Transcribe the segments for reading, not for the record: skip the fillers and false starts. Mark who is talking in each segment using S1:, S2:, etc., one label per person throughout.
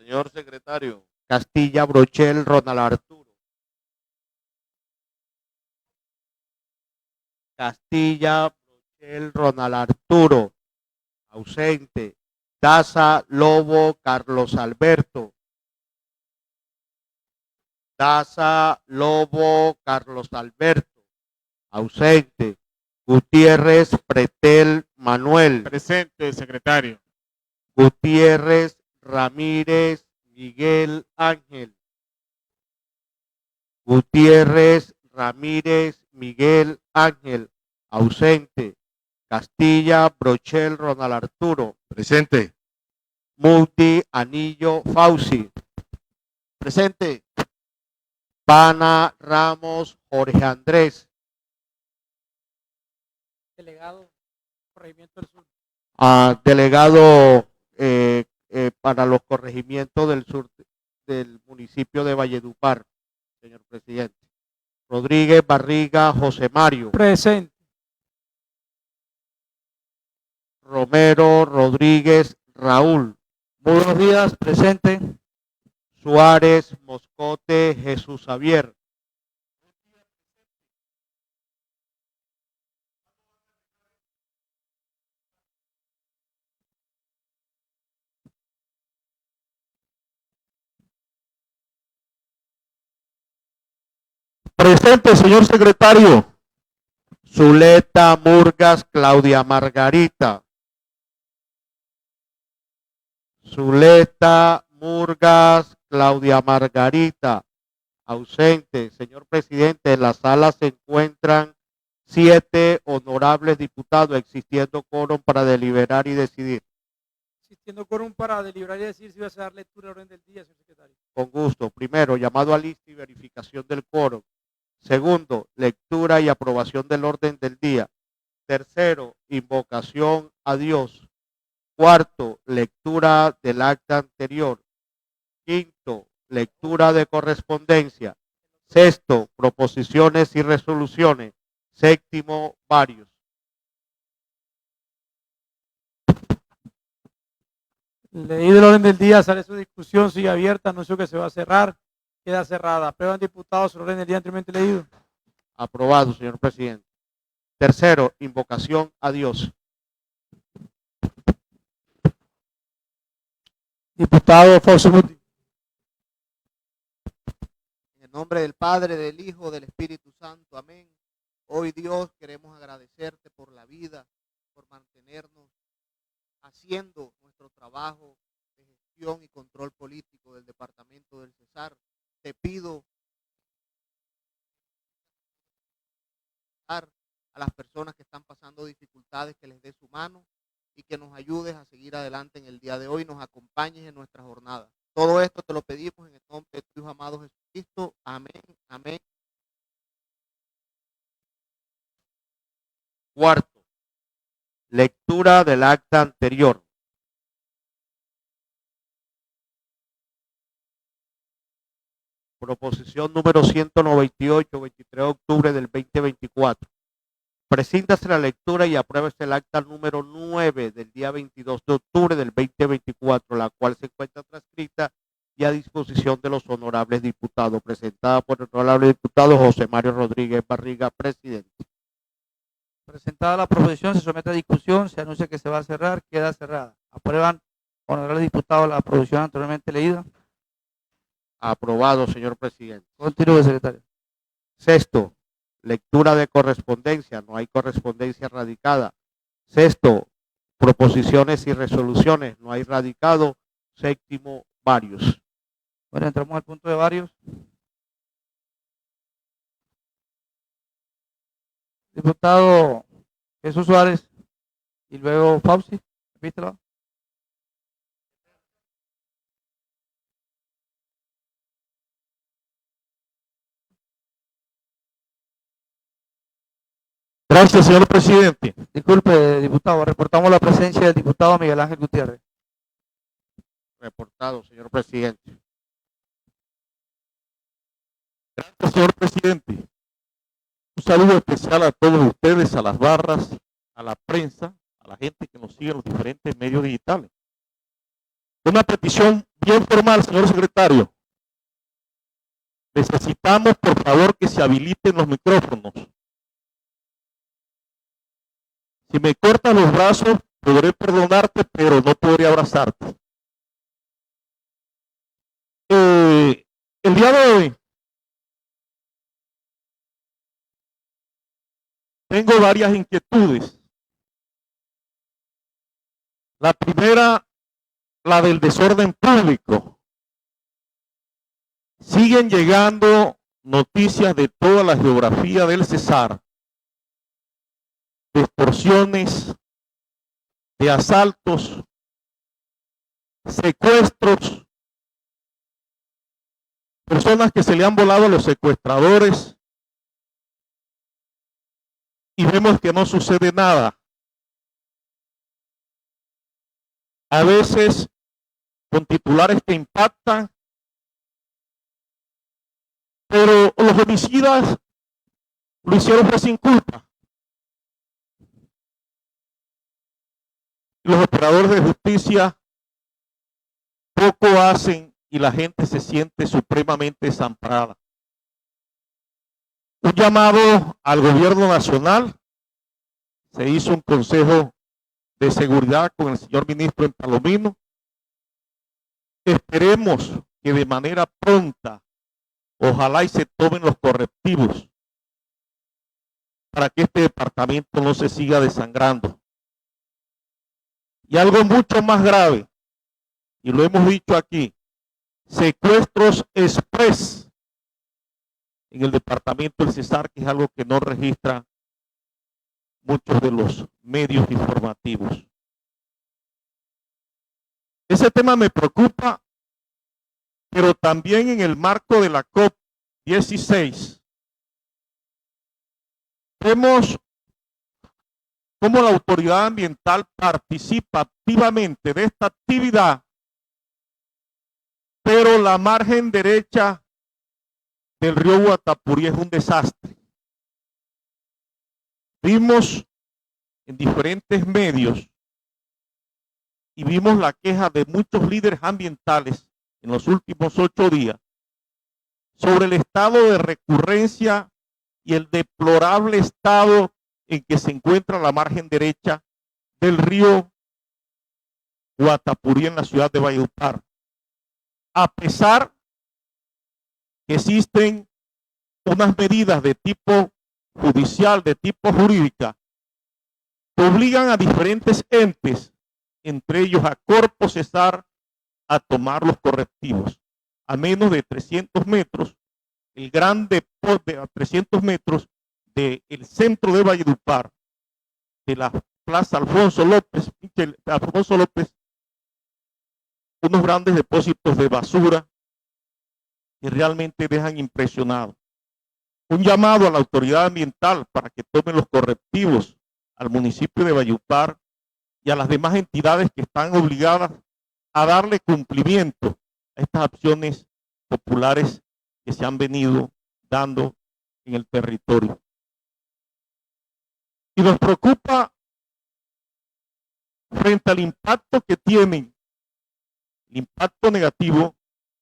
S1: Señor secretario.
S2: Castilla Brochel Ronald Arturo. Castilla Brochel Ronald Arturo. Ausente. Daza Lobo Carlos Alberto. Daza Lobo Carlos Alberto. Ausente. Gutiérrez Pretel Manuel.
S3: Presente, secretario.
S2: Gutiérrez Ramírez Miguel Ángel. Gutiérrez Ramírez Miguel Ángel. Ausente. Castilla Brochel Ronald Arturo.
S1: Presente.
S2: Muti Anillo Fauci.
S1: Presente.
S2: Pana Ramos Jorge Andrés.
S4: Delegado, Corregimiento del Sur.
S2: Delegado para los corregimientos del sur del municipio de Valledupar, señor presidente. Rodríguez Barriga José Mario.
S4: Presente.
S2: Romero Rodríguez Raúl.
S4: Muy buenos días, presente.
S2: Suárez Moscote Jesús Javier.
S1: Presente, señor secretario.
S2: Zuleta Murgas Claudia Margarita. Zuleta Murgas Claudia Margarita. Ausente. Señor presidente, en la sala se encuentran 7 honorables diputados, existiendo quórum para deliberar y decidir.
S4: Existiendo quórum para deliberar y decir si va a dar lectura al orden del día, señor secretario.
S2: Con gusto. Primero, llamado a lista y verificación del quórum. Segundo, lectura y aprobación del orden del día. Tercero, invocación a Dios. Cuarto, lectura del acta anterior. Quinto, lectura de correspondencia. Sexto, proposiciones y resoluciones. Séptimo, varios.
S4: Leído el orden del día, sale su discusión, sigue abierta, anuncio que se va a cerrar, queda cerrada. ¿Aprueban diputados el orden del día anteriormente leído?
S2: Aprobado, señor presidente. Tercero, invocación a Dios.
S4: Diputado Fausto Muti.
S5: En el nombre del Padre, del Hijo, del Espíritu Santo. Amén. Hoy, Dios, queremos agradecerte por la vida, por mantenernos haciendo nuestro trabajo de gestión y control político del departamento del Cesar. Te pido a las personas que están pasando dificultades que les dé su mano y que nos ayudes a seguir adelante en el día de hoy, nos acompañes en nuestra jornada. Todo esto te lo pedimos en el nombre de tu Hijo amado Jesucristo. Amén, amén.
S2: Cuarto, lectura del acta anterior. Proposición número 198, 23 de octubre del 2024. Presíntase la lectura y apruébese el acta número 9 del día 22 de octubre del 2024, la cual se encuentra transcrita y a disposición de los honorables diputados, presentada por el honorable diputado José Mario Rodríguez Barriga, presidente.
S6: Presentada la proposición, se somete a discusión, se anuncia que se va a cerrar, queda cerrada. ¿Aprueban, honorables diputados, la proposición anteriormente leída?
S2: Aprobado, señor presidente.
S6: Continúe, secretario.
S2: Sexto, lectura de correspondencia. No hay correspondencia radicada. Sexto, proposiciones y resoluciones. No hay radicado. Séptimo, varios.
S6: Bueno, entramos al punto de varios. Diputado Jesús Suárez y luego Fauci. Repítelo.
S1: Gracias, señor presidente.
S6: Disculpe, diputado, reportamos la presencia del diputado Miguel Ángel Gutiérrez.
S2: Reportado, señor presidente.
S1: Gracias, señor presidente. Un saludo especial a todos ustedes, a las barras, a la prensa, a la gente que nos sigue en los diferentes medios digitales. Una petición bien formal, señor secretario. Necesitamos, por favor, que se habiliten los micrófonos. Si me cortas los brazos, podré perdonarte, pero no podré abrazarte. El día de hoy tengo varias inquietudes. La primera, la del desorden público. Siguen llegando noticias de toda la geografía del Cesar, de extorsiones, de asaltos, secuestros, personas que se le han volado a los secuestradores y vemos que no sucede nada. A veces con titulares que impactan, pero los homicidas lo hicieron fue sin culpa. Los operadores de justicia poco hacen y la gente se siente supremamente desamparada. Un llamado al gobierno nacional, se hizo un consejo de seguridad con el señor ministro en Palomino. Esperemos que de manera pronta, ojalá y se tomen los correctivos para que este departamento no se siga desangrando. Y algo mucho más grave, y lo hemos dicho aquí, secuestros express en el departamento del Cesar, que es algo que no registra muchos de los medios informativos. Ese tema me preocupa, pero también en el marco de la COP16 vemos cómo la autoridad ambiental participa activamente de esta actividad, pero la margen derecha del río Guatapurí es un desastre. Vimos en diferentes medios y vimos la queja de muchos líderes ambientales en los últimos 8 días sobre el estado de recurrencia y el deplorable estado en que se encuentra la margen derecha del río Guatapurí en la ciudad de Valledupar. A pesar que existen unas medidas de tipo judicial, de tipo jurídica, que obligan a diferentes entes, entre ellos a Corpo Cesar, a tomar los correctivos. A menos de 300 metros, el gran depósito a 300 metros del centro de Valledupar, de la Plaza Alfonso López, unos grandes depósitos de basura que realmente dejan impresionado. Un llamado a la autoridad ambiental para que tomen los correctivos al municipio de Valledupar y a las demás entidades que están obligadas a darle cumplimiento a estas acciones populares que se han venido dando en el territorio. Y nos preocupa frente al impacto que tienen, el impacto negativo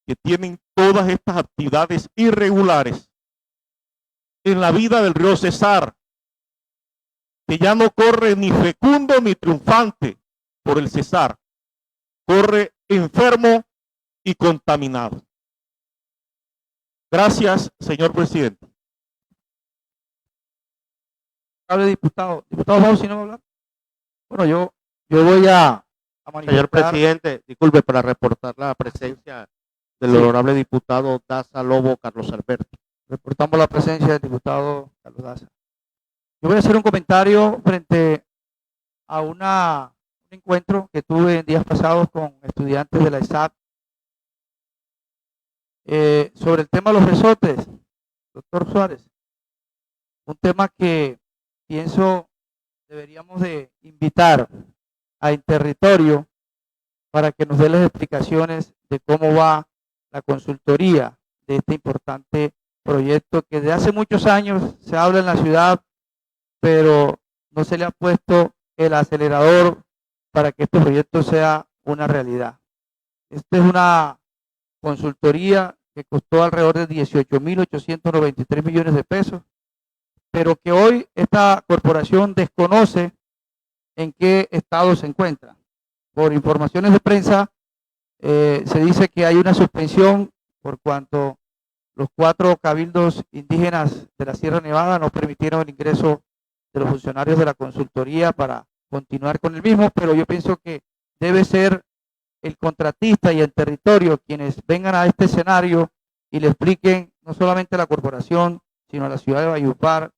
S1: que tienen todas estas actividades irregulares en la vida del río Cesar, que ya no corre ni fecundo ni triunfante por el Cesar, corre enfermo y contaminado. Gracias, señor presidente.
S6: Hable, diputado. Diputado Bausi, ¿no va a hablar? Bueno, yo voy a manifestar.
S2: Señor presidente, disculpe para reportar la presencia del honorable diputado Daza Lobo Carlos Alberto.
S6: Reportamos la presencia del diputado Carlos Daza. Yo voy a hacer un comentario frente a un encuentro que tuve en días pasados con estudiantes de la ESAP sobre el tema de los resortes, doctor Suárez. Un tema que pienso deberíamos de invitar a Interterritorio para que nos dé las explicaciones de cómo va la consultoría de este importante proyecto que desde hace muchos años se habla en la ciudad, pero no se le ha puesto el acelerador para que este proyecto sea una realidad. Esta es una consultoría que costó alrededor de 18.893 millones de pesos, pero que hoy esta corporación desconoce en qué estado se encuentra. Por informaciones de prensa, se dice que hay una suspensión por cuanto los 4 cabildos indígenas de la Sierra Nevada no permitieron el ingreso de los funcionarios de la consultoría para continuar con el mismo, pero yo pienso que debe ser el contratista y el territorio quienes vengan a este escenario y le expliquen no solamente a la corporación, sino a la ciudad de Valledupar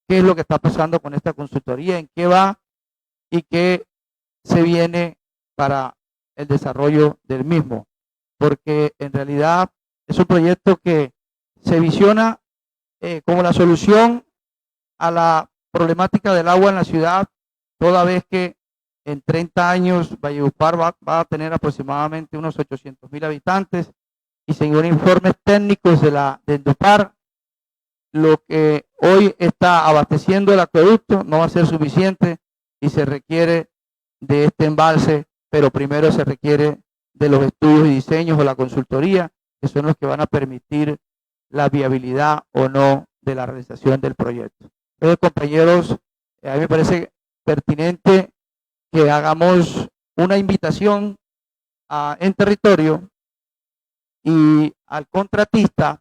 S6: qué es lo que está pasando con esta consultoría, en qué va y qué se viene para el desarrollo del mismo, porque en realidad es un proyecto que se visiona como la solución a la problemática del agua en la ciudad, toda vez que en 30 años Valledupar va a tener aproximadamente unos 800.000 habitantes y según informes técnicos de Endupar, lo que hoy está abasteciendo el acueducto no va a ser suficiente y se requiere de este embalse, pero primero se requiere de los estudios y diseños o la consultoría, que son los que van a permitir la viabilidad o no de la realización del proyecto. Entonces, compañeros, a mí me parece pertinente que hagamos una invitación en territorio y al contratista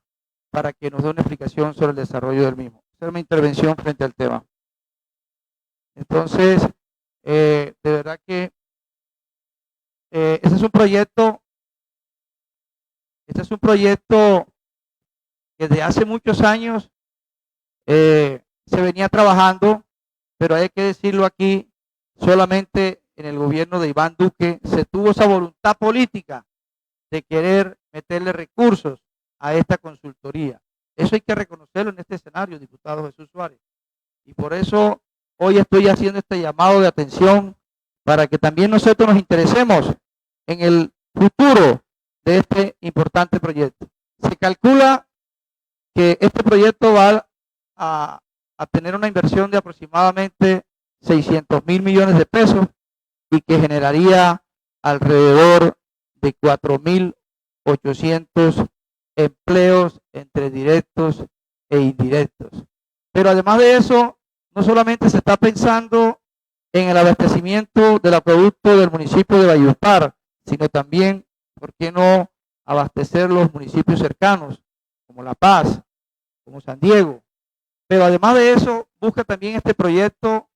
S6: para que nos dé una explicación sobre el desarrollo del mismo. Esa es mi intervención frente al tema. Entonces, de verdad que este es un proyecto que desde hace muchos años se venía trabajando, pero hay que decirlo aquí, solamente en el gobierno de Iván Duque se tuvo esa voluntad política de querer meterle recursos a esta consultoría. Eso hay que reconocerlo en este escenario, diputado Jesús Suárez. Y por eso hoy estoy haciendo este llamado de atención para que también nosotros nos interesemos en el futuro de este importante proyecto. Se calcula que este proyecto va a tener una inversión de aproximadamente 600.000 millones de pesos y que generaría alrededor de 4.800 empleos entre directos e indirectos. Pero además de eso, no solamente se está pensando en el abastecimiento del acueducto del municipio de Valledupar, sino también, ¿por qué no abastecer los municipios cercanos, como La Paz, como San Diego? Pero además de eso, busca también este proyecto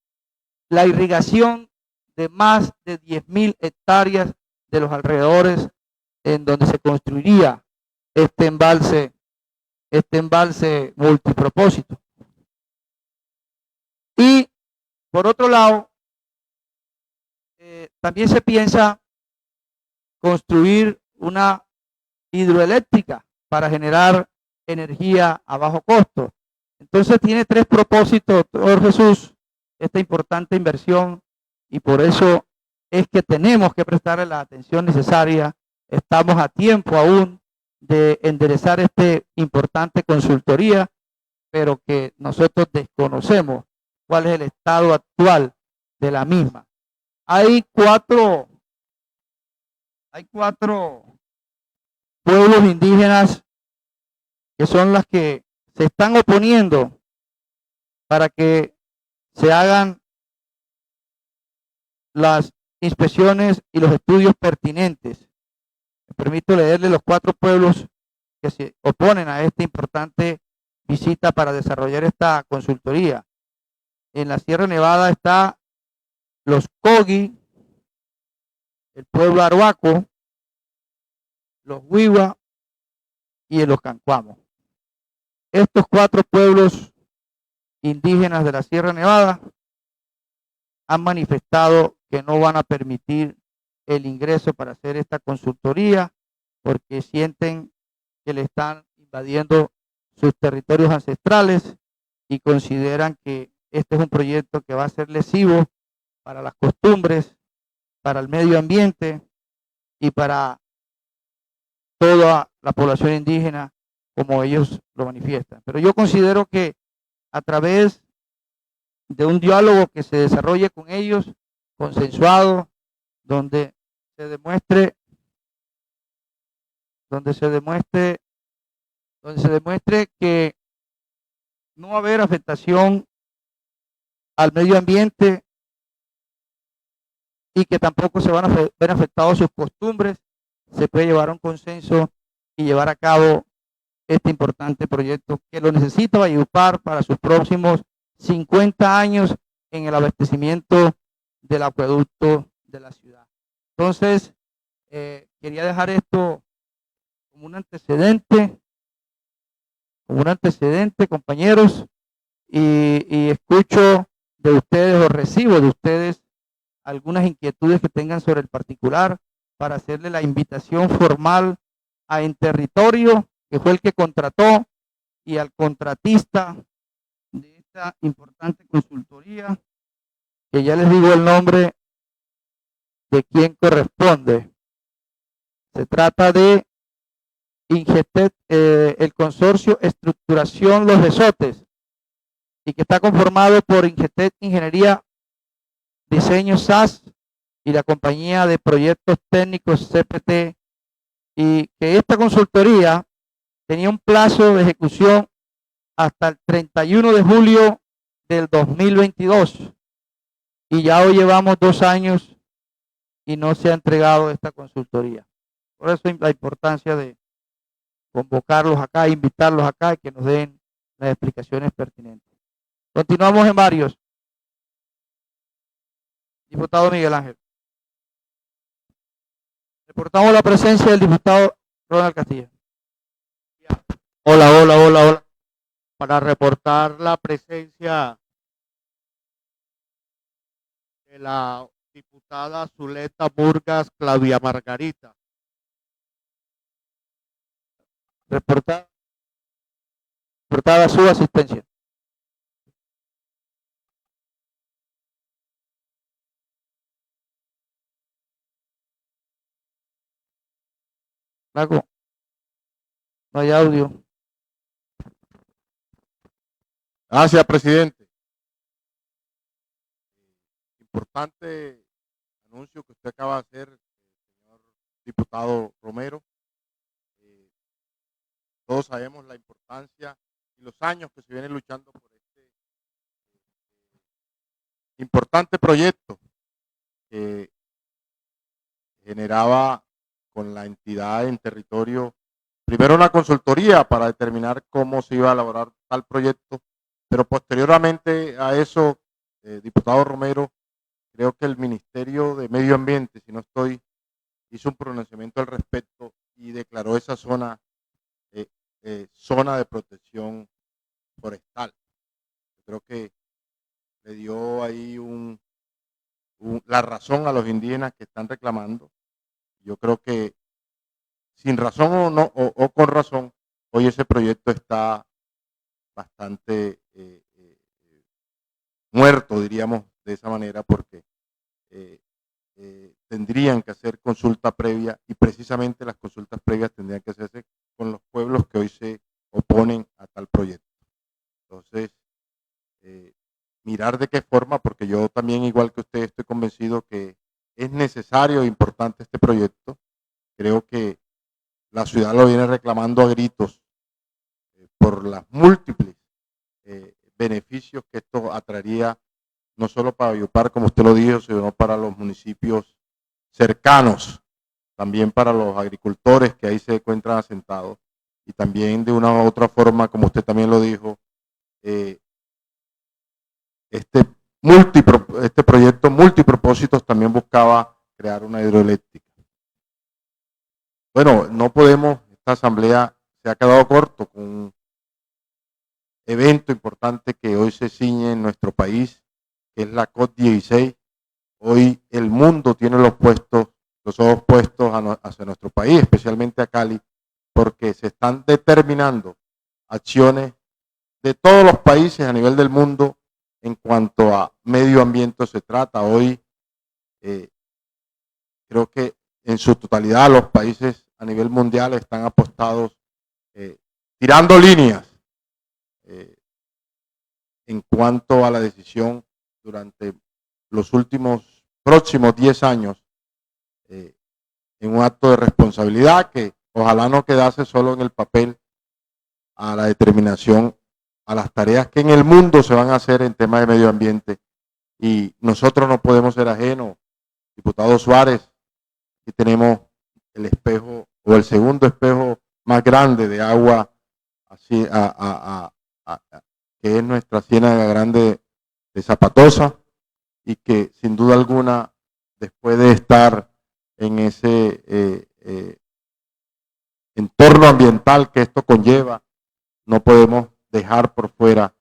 S6: la irrigación de más de 10.000 hectáreas de los alrededores en donde se construiría este embalse multipropósito. Y por otro lado, también se piensa construir una hidroeléctrica para generar energía a bajo costo. Entonces tiene 3 propósitos, doctor Jesús, esta importante inversión, y por eso es que tenemos que prestarle la atención necesaria. Estamos a tiempo aún de enderezar este importante consultoría, pero que nosotros desconocemos cuál es el estado actual de la misma. Hay cuatro pueblos indígenas que son las que se están oponiendo para que se hagan las inspecciones y los estudios pertinentes. Me permito leerle los 4 pueblos que se oponen a esta importante visita para desarrollar esta consultoría. En la Sierra Nevada está los Cogi, el pueblo Arhuaco, los Huiwa y los Cancuamo. Estos 4 pueblos indígenas de la Sierra Nevada han manifestado que no van a permitir el ingreso para hacer esta consultoría porque sienten que le están invadiendo sus territorios ancestrales y consideran que este es un proyecto que va a ser lesivo para las costumbres, para el medio ambiente y para toda la población indígena como ellos lo manifiestan. Pero yo considero que a través de un diálogo que se desarrolle con ellos, consensuado, donde se demuestre donde se demuestre que no va a haber afectación al medio ambiente y que tampoco se van a ver afectados sus costumbres, se puede llevar a un consenso y llevar a cabo este importante proyecto que lo necesita Valledupar para sus próximos 50 años en el abastecimiento del acueducto de la ciudad. Entonces, quería dejar esto como un antecedente, compañeros, y escucho de ustedes o recibo de ustedes algunas inquietudes que tengan sobre el particular para hacerle la invitación formal a Interritorio, que fue el que contrató, y al contratista de esta importante consultoría, que ya les digo el nombre de quien corresponde. Se trata de Ingetec, el consorcio Estructuración Los Besotes, y que está conformado por Ingetec Ingeniería, Diseño SAS y la compañía de proyectos técnicos CPT, y que esta consultoría tenía un plazo de ejecución hasta el 31 de julio del 2022, y ya hoy llevamos 2 años y no se ha entregado esta consultoría. Por eso la importancia de convocarlos acá, invitarlos acá y que nos den las explicaciones pertinentes. Continuamos en varios. Diputado Miguel Ángel. Reportamos la presencia del diputado Ronald Castilla.
S2: Hola. Para reportar la presencia de la diputada Zuleta Burgas Claudia Margarita.
S6: Reportada su asistencia. Lago, no hay audio.
S1: Gracias, presidente. Importante anuncio que usted acaba de hacer, señor diputado Romero. Todos sabemos la importancia y los años que se vienen luchando por este importante proyecto que generaba con la entidad en territorio, primero una consultoría para determinar cómo se iba a elaborar tal proyecto, pero posteriormente a eso, diputado Romero, creo que el Ministerio de Medio Ambiente, si no estoy, hizo un pronunciamiento al respecto y declaró esa zona zona de protección forestal. Creo que le dio ahí la razón a los indígenas que están reclamando. Yo creo que sin razón o no o con razón, hoy ese proyecto está bastante muerto, diríamos de esa manera, porque tendrían que hacer consulta previa y precisamente las consultas previas tendrían que hacerse con los pueblos que hoy se oponen a tal proyecto. Entonces, mirar de qué forma, porque yo también, igual que usted, estoy convencido que es necesario e importante este proyecto. Creo que la ciudad lo viene reclamando a gritos por las múltiples beneficios que esto atraería, no solo para Valledupar, como usted lo dijo, sino para los municipios cercanos, también para los agricultores que ahí se encuentran asentados, y también de una u otra forma, como usted también lo dijo, este proyecto multipropósitos también buscaba crear una hidroeléctrica. Bueno, no podemos, esta asamblea se ha quedado corto con un evento importante que hoy se ciñe en nuestro país, que es la COP16. Hoy el mundo tiene los ojos puestos hacia nuestro país, especialmente a Cali, porque se están determinando acciones de todos los países a nivel del mundo en cuanto a medio ambiente se trata. Hoy creo que en su totalidad los países a nivel mundial están apostados, tirando líneas en cuanto a la decisión durante los próximos 10 años, en un acto de responsabilidad que
S3: ojalá no quedase solo en el papel a la determinación, a las tareas que en el mundo se van a hacer en temas de medio ambiente. Y nosotros no podemos ser ajenos. Diputado Suárez, aquí tenemos el espejo o el segundo espejo más grande de agua, así, que es nuestra Ciénaga Grande de Zapatosa, y que sin duda alguna, después de estar en ese entorno ambiental que esto conlleva, no podemos dejar por fuera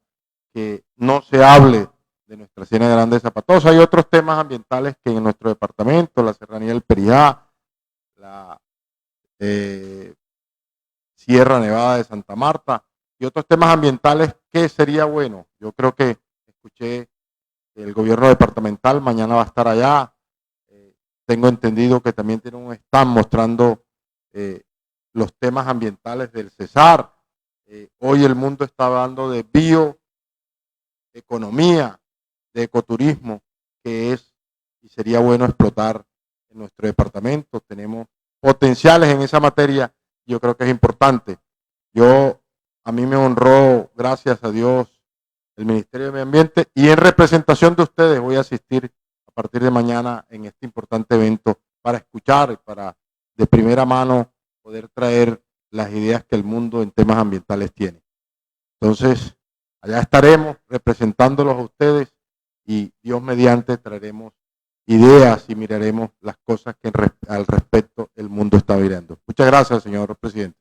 S3: que no se hable de nuestra Ciénaga Grande de Zapatosa. Hay otros temas ambientales que en nuestro departamento, la Serranía del Perijá, la Sierra Nevada de Santa Marta y otros temas ambientales que sería bueno. Yo creo que escuché el gobierno departamental, mañana va a estar allá. Tengo entendido que también tiene un stand mostrando los temas ambientales del Cesar. Hoy el mundo está hablando de bioeconomía, de ecoturismo, que es y sería bueno explotar en nuestro departamento. Tenemos potenciales en esa materia, yo creo que es importante. A mí me honró, gracias a Dios, el Ministerio de Medio Ambiente, y en representación de ustedes voy a asistir a partir de mañana en este importante evento para escuchar y para de primera mano poder traer las ideas que el mundo en temas ambientales tiene. Entonces, allá estaremos representándolos a ustedes y Dios mediante traeremos ideas y miraremos las cosas que al respecto el mundo está mirando. Muchas gracias, señor presidente.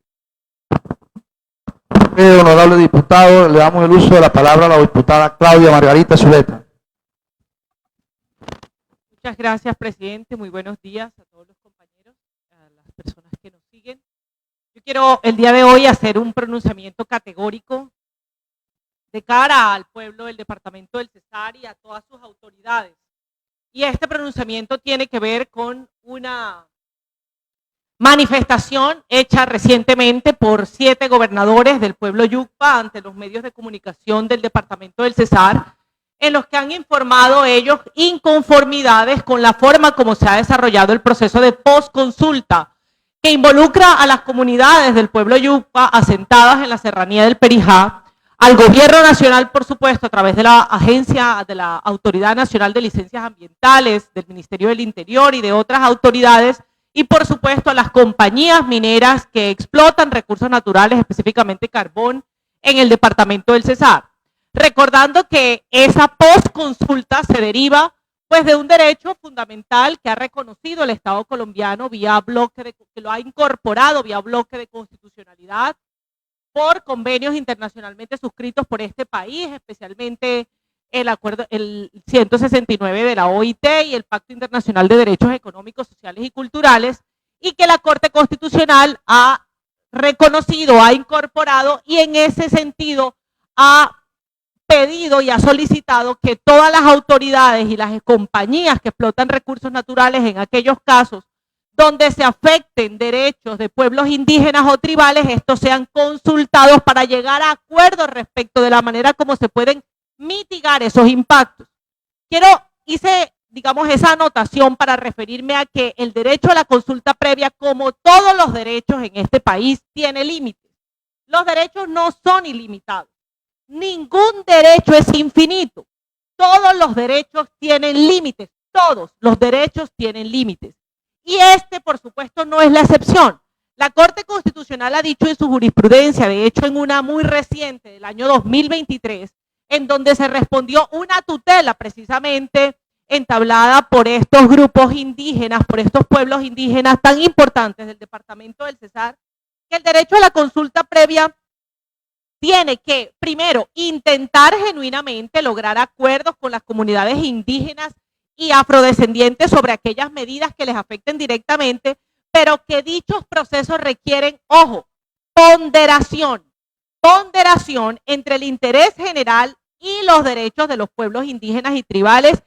S6: Honorable diputado, le damos el uso de la palabra a la diputada Claudia Margarita Zuleta.
S7: Muchas gracias, presidente. Muy buenos días a todos los compañeros, a las personas que nos siguen. Yo quiero el día de hoy hacer un pronunciamiento categórico de cara al pueblo del departamento del Cesar y a todas sus autoridades. Y este pronunciamiento tiene que ver con una manifestación hecha recientemente por 7 gobernadores del pueblo Yucpa ante los medios de comunicación del departamento del Cesar, en los que han informado ellos inconformidades con la forma como se ha desarrollado el proceso de postconsulta que involucra a las comunidades del pueblo Yucpa asentadas en la Serranía del Perijá, al gobierno nacional, por supuesto, a través de la agencia de la Autoridad Nacional de Licencias Ambientales, del Ministerio del Interior y de otras autoridades, y por supuesto a las compañías mineras que explotan recursos naturales, específicamente carbón, en el departamento del Cesar. Recordando que esa postconsulta se deriva pues de un derecho fundamental que ha reconocido el Estado colombiano vía bloque que lo ha incorporado vía bloque de constitucionalidad por convenios internacionalmente suscritos por este país, especialmente el acuerdo, el 169 de la OIT y el Pacto Internacional de Derechos Económicos, Sociales y Culturales, y que la Corte Constitucional ha reconocido, ha incorporado y en ese sentido ha pedido y ha solicitado que todas las autoridades y las compañías que explotan recursos naturales en aquellos casos donde se afecten derechos de pueblos indígenas o tribales, estos sean consultados para llegar a acuerdos respecto de la manera como se pueden mitigar esos impactos. Hice, digamos, esa anotación para referirme a que el derecho a la consulta previa, como todos los derechos en este país, tiene límites. Los derechos no son ilimitados. Ningún derecho es infinito. Todos los derechos tienen límites. Todos los derechos tienen límites. Y este, por supuesto, no es la excepción. La Corte Constitucional ha dicho en su jurisprudencia, de hecho en una muy reciente del año 2023, en donde se respondió una tutela precisamente entablada por estos grupos indígenas, por estos pueblos indígenas tan importantes del departamento del Cesar, que el derecho a la consulta previa tiene que, primero, intentar genuinamente lograr acuerdos con las comunidades indígenas y afrodescendientes sobre aquellas medidas que les afecten directamente, pero que dichos procesos requieren, ojo, ponderación entre el interés general y los derechos de los pueblos indígenas y tribales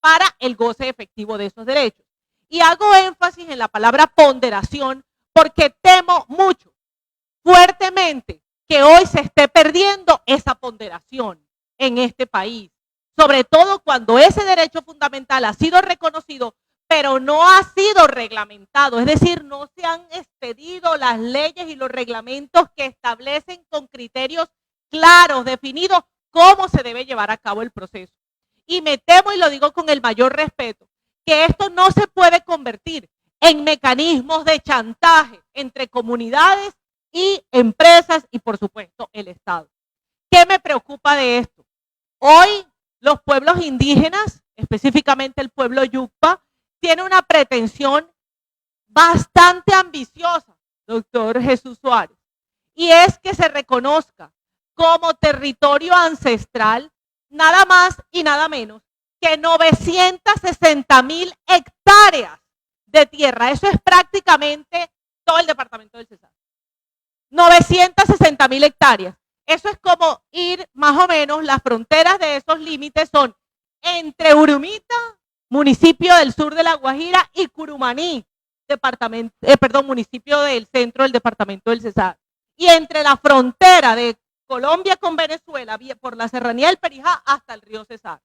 S7: para el goce efectivo de esos derechos. Y hago énfasis en la palabra ponderación porque temo mucho, fuertemente, que hoy se esté perdiendo esa ponderación en este país, sobre todo cuando ese derecho fundamental ha sido reconocido, pero no ha sido reglamentado, es decir, no se han expedido las leyes y los reglamentos que establecen con criterios claros, definidos, cómo se debe llevar a cabo el proceso. Y me temo, y lo digo con el mayor respeto, que esto no se puede convertir en mecanismos de chantaje entre comunidades y empresas y, por supuesto, el Estado. ¿Qué me preocupa de esto? Hoy los pueblos indígenas, específicamente el pueblo Yucpa, tiene una pretensión bastante ambiciosa, doctor Jesús Suárez, y es que se reconozca como territorio ancestral nada más y nada menos que 960,000 hectáreas de tierra. Eso es prácticamente todo el departamento del Cesar. 960,000 hectáreas. Eso es como ir más o menos, las fronteras de esos límites son entre Urumita, municipio del sur de La Guajira, y Curumaní, municipio del centro del departamento del Cesar. Y entre la frontera de Colombia con Venezuela, por la serranía del Perijá hasta el río Cesar.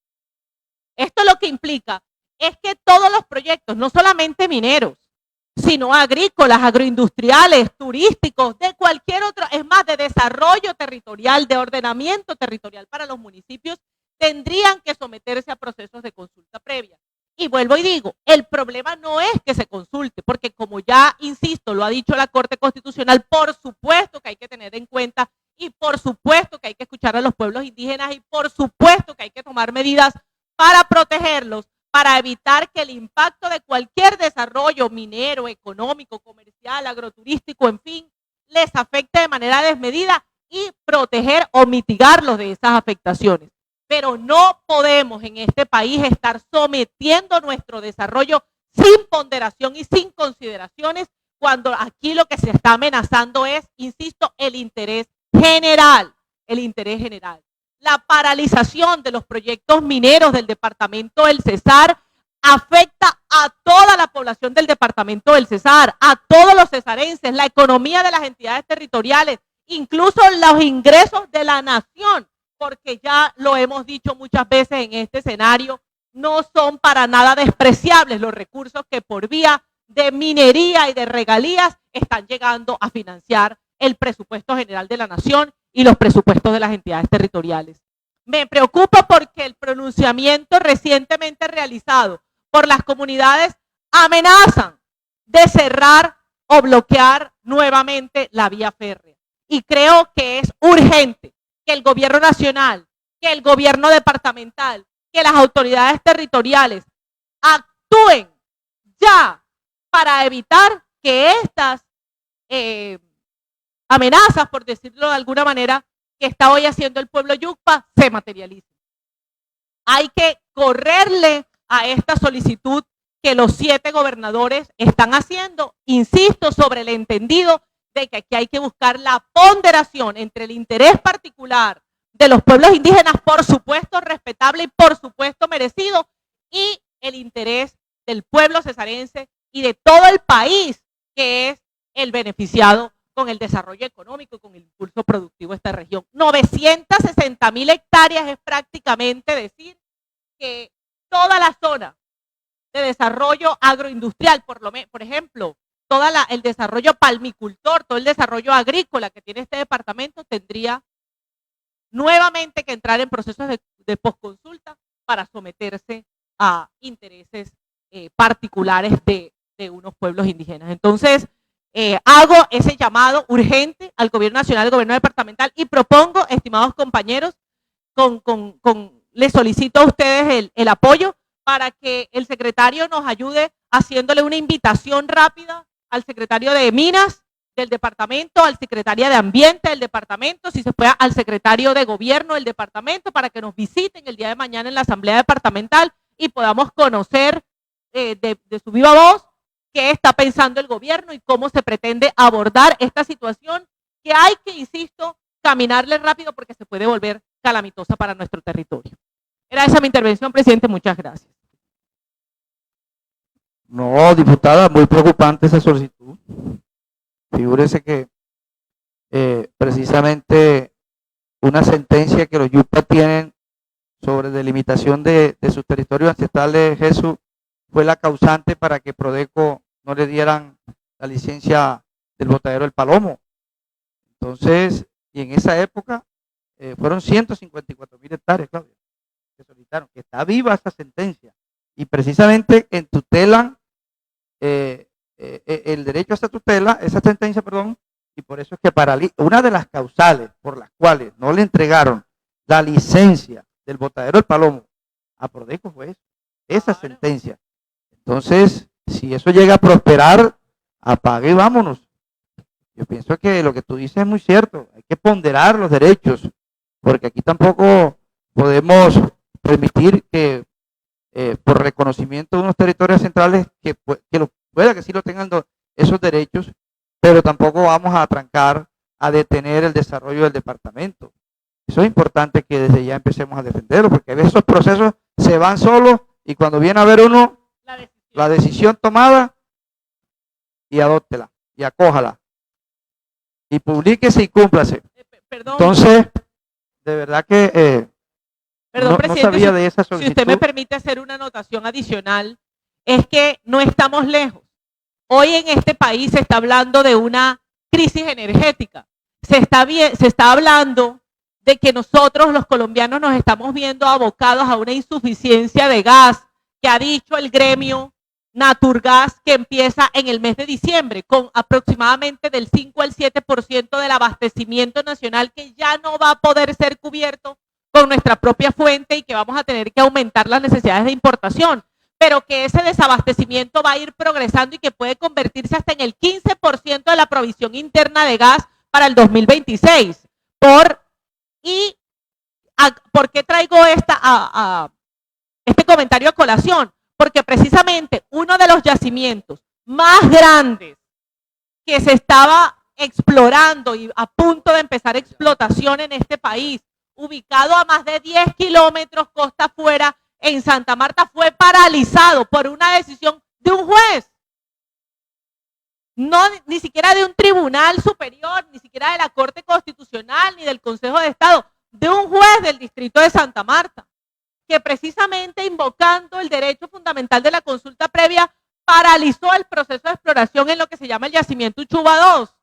S7: Esto lo que implica es que todos los proyectos, no solamente mineros, sino agrícolas, agroindustriales, turísticos, de cualquier otro, es más, de desarrollo territorial, de ordenamiento territorial para los municipios, tendrían que someterse a procesos de consulta previa. Y vuelvo y digo, el problema no es que se consulte, porque como ya, insisto, lo ha dicho la Corte Constitucional, por supuesto que hay que tener en cuenta y por supuesto que hay que escuchar a los pueblos indígenas y por supuesto que hay que tomar medidas para protegerlos, para evitar que el impacto de cualquier desarrollo minero, económico, comercial, agroturístico, en fin, les afecte de manera desmedida y proteger o mitigarlos de esas afectaciones. Pero no podemos en este país estar sometiendo nuestro desarrollo sin ponderación y sin consideraciones, cuando aquí lo que se está amenazando es, insisto, el interés general, el interés general. La paralización de los proyectos mineros del departamento del Cesar afecta a toda la población del departamento del Cesar, a todos los cesarenses, la economía de las entidades territoriales, incluso los ingresos de la nación, porque ya lo hemos dicho muchas veces en este escenario, no son para nada despreciables los recursos que por vía de minería y de regalías están llegando a financiar el presupuesto general de la nación y los presupuestos de las entidades territoriales. Me preocupa porque el pronunciamiento recientemente realizado por las comunidades amenazan de cerrar o bloquear nuevamente la vía férrea. Y creo que es urgente que el gobierno nacional, que el gobierno departamental, que las autoridades territoriales actúen ya para evitar que estas amenazas, por decirlo de alguna manera, que está hoy haciendo el pueblo Yucpa, se materialicen. Hay que correrle a esta solicitud que los 7 gobernadores están haciendo, insisto, sobre el entendido de que aquí hay que buscar la ponderación entre el interés particular de los pueblos indígenas, por supuesto respetable y por supuesto merecido, y el interés del pueblo cesarense y de todo el país, que es el beneficiado con el desarrollo económico y con el impulso productivo de esta región. 960,000 hectáreas es prácticamente decir que toda la zona de desarrollo agroindustrial, por ejemplo, el desarrollo palmicultor, todo el desarrollo agrícola que tiene este departamento, tendría nuevamente que entrar en procesos de posconsulta para someterse a intereses particulares de unos pueblos indígenas. Entonces, hago ese llamado urgente al gobierno nacional, al gobierno departamental, y propongo, estimados compañeros, les solicito a ustedes el apoyo para que el secretario nos ayude haciéndole una invitación rápida al secretario de Minas del departamento, al secretario de Ambiente del departamento, si se puede al secretario de Gobierno del departamento, para que nos visiten el día de mañana en la asamblea departamental y podamos conocer de su viva voz qué está pensando el gobierno y cómo se pretende abordar esta situación que hay que, insisto, caminarle rápido porque se puede volver calamitosa para nuestro territorio. Era esa mi intervención, presidente. Muchas gracias.
S6: No, diputada, muy preocupante esa solicitud. Figúrese que precisamente una sentencia que los Yucpa tienen sobre delimitación de sus territorios ancestrales, Jesús, fue la causante para que Prodeco no le dieran la licencia del botadero del Palomo. Entonces, y en esa época fueron 154.000 hectáreas, Claudia, que solicitaron, que está viva esa sentencia. Y precisamente en tutela, el derecho a esa tutela, esa sentencia, perdón, y por eso es que una de las causales por las cuales no le entregaron la licencia del botadero del Palomo a Prodeco fue eso, esa sentencia. Entonces, si eso llega a prosperar, apague y vámonos. Yo pienso que lo que tú dices es muy cierto, hay que ponderar los derechos, porque aquí tampoco podemos permitir que por reconocimiento de unos territorios centrales pueda que sí lo tengan esos derechos, pero tampoco vamos a trancar, a detener el desarrollo del departamento. Eso es importante que desde ya empecemos a defenderlo, porque a veces esos procesos se van solos y cuando viene a ver uno la decisión tomada, y adóptela, y acójala, y publíquese y cúmplase.
S7: Perdón.
S6: Entonces, de verdad que
S7: Perdón,
S6: no
S7: presidente,
S6: sabía de esa
S7: si
S6: solicitud.
S7: usted me permite hacer una anotación adicional, es que no estamos lejos. Hoy en este país se está hablando de una crisis energética. Se está hablando de que nosotros los colombianos nos estamos viendo abocados a una insuficiencia de gas que ha dicho el gremio Naturgas que empieza en el mes de diciembre con aproximadamente del 5 al 7% del abastecimiento nacional que ya no va a poder ser cubierto con nuestra propia fuente y que vamos a tener que aumentar las necesidades de importación, pero que ese desabastecimiento va a ir progresando y que puede convertirse hasta en el 15% de la provisión interna de gas para el 2026. ¿Por qué traigo este comentario a colación? Porque precisamente uno de los yacimientos más grandes que se estaba explorando y a punto de empezar explotación en este país, ubicado a más de 10 kilómetros costa afuera en Santa Marta, fue paralizado por una decisión de un juez. No, ni siquiera de un tribunal superior, ni siquiera de la Corte Constitucional, ni del Consejo de Estado, de un juez del distrito de Santa Marta, que precisamente invocando el derecho fundamental de la consulta previa, paralizó el proceso de exploración en lo que se llama el yacimiento Uchuva 2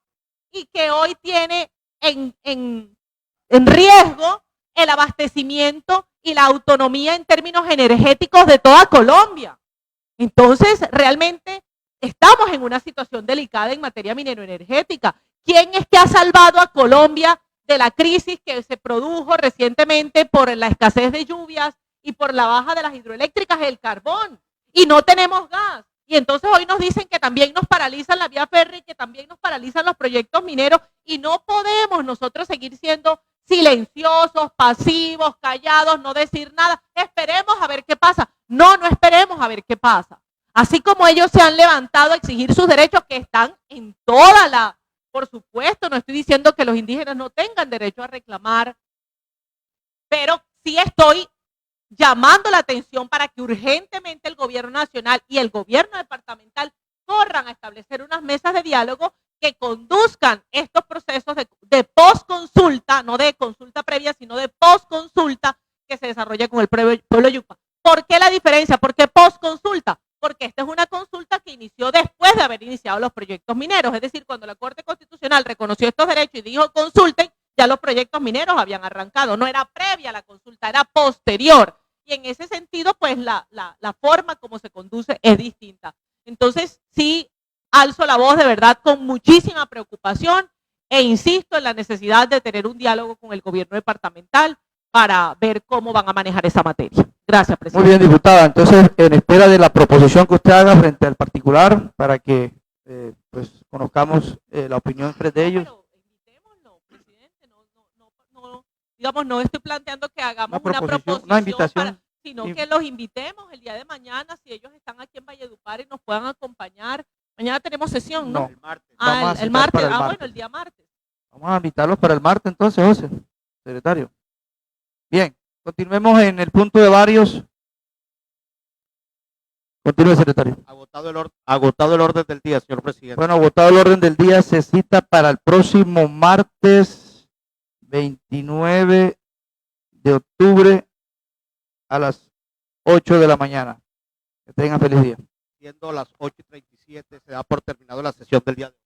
S7: y que hoy tiene en riesgo el abastecimiento y la autonomía en términos energéticos de toda Colombia. Entonces, realmente estamos en una situación delicada en materia minero-energética. ¿Quién es que ha salvado a Colombia de la crisis que se produjo recientemente por la escasez de lluvias y por la baja de las hidroeléctricas? El carbón. Y no tenemos gas. Y entonces hoy nos dicen que también nos paralizan la vía férrea y que también nos paralizan los proyectos mineros y no podemos nosotros seguir siendo silenciosos, pasivos, callados, no decir nada. Esperemos a ver qué pasa. No esperemos a ver qué pasa. Así como ellos se han levantado a exigir sus derechos que están en toda la... Por supuesto, no estoy diciendo que los indígenas no tengan derecho a reclamar, pero sí estoy llamando la atención para que urgentemente el gobierno nacional y el gobierno departamental corran a establecer unas mesas de diálogo que conduzcan estos procesos de post-consulta, no de consulta previa, sino de post-consulta que se desarrolla con el pueblo yucpa. ¿Por qué la diferencia? ¿Por qué post-consulta? Porque esta es una consulta que inició después de haber iniciado los proyectos mineros, es decir, cuando la Corte Constitucional reconoció estos derechos y dijo consulten, ya los proyectos mineros habían arrancado, no era previa a la consulta, era posterior. Y en ese sentido, pues la forma como se conduce es distinta. Entonces, sí, alzo la voz de verdad con muchísima preocupación e insisto en la necesidad de tener un diálogo con el gobierno departamental para ver cómo van a manejar esa materia. Gracias, presidente.
S6: Muy bien, diputada. Entonces, en espera de la proposición que usted haga frente al particular, para que pues conozcamos la opinión de ellos.
S7: Pero invitémoslo, presidente. Digamos, no estoy planteando que hagamos una proposición,
S6: una invitación,
S7: sino que los invitemos el día de mañana, si ellos están aquí en Valledupar y nos puedan acompañar. Mañana tenemos sesión, ¿no?
S2: El martes.
S7: El martes.
S6: Martes.
S7: Bueno, el día martes.
S6: Vamos a invitarlos para el martes entonces, José, secretario. Bien, continuemos en el punto de varios. Continúe, secretario.
S2: Agotado el orden del día, señor presidente.
S6: Bueno, agotado el orden del día, se cita para el próximo martes 29 de octubre a las 8 de la mañana. Que tengan feliz día.
S2: Siendo las 8:37, se da por terminado la sesión del día de hoy.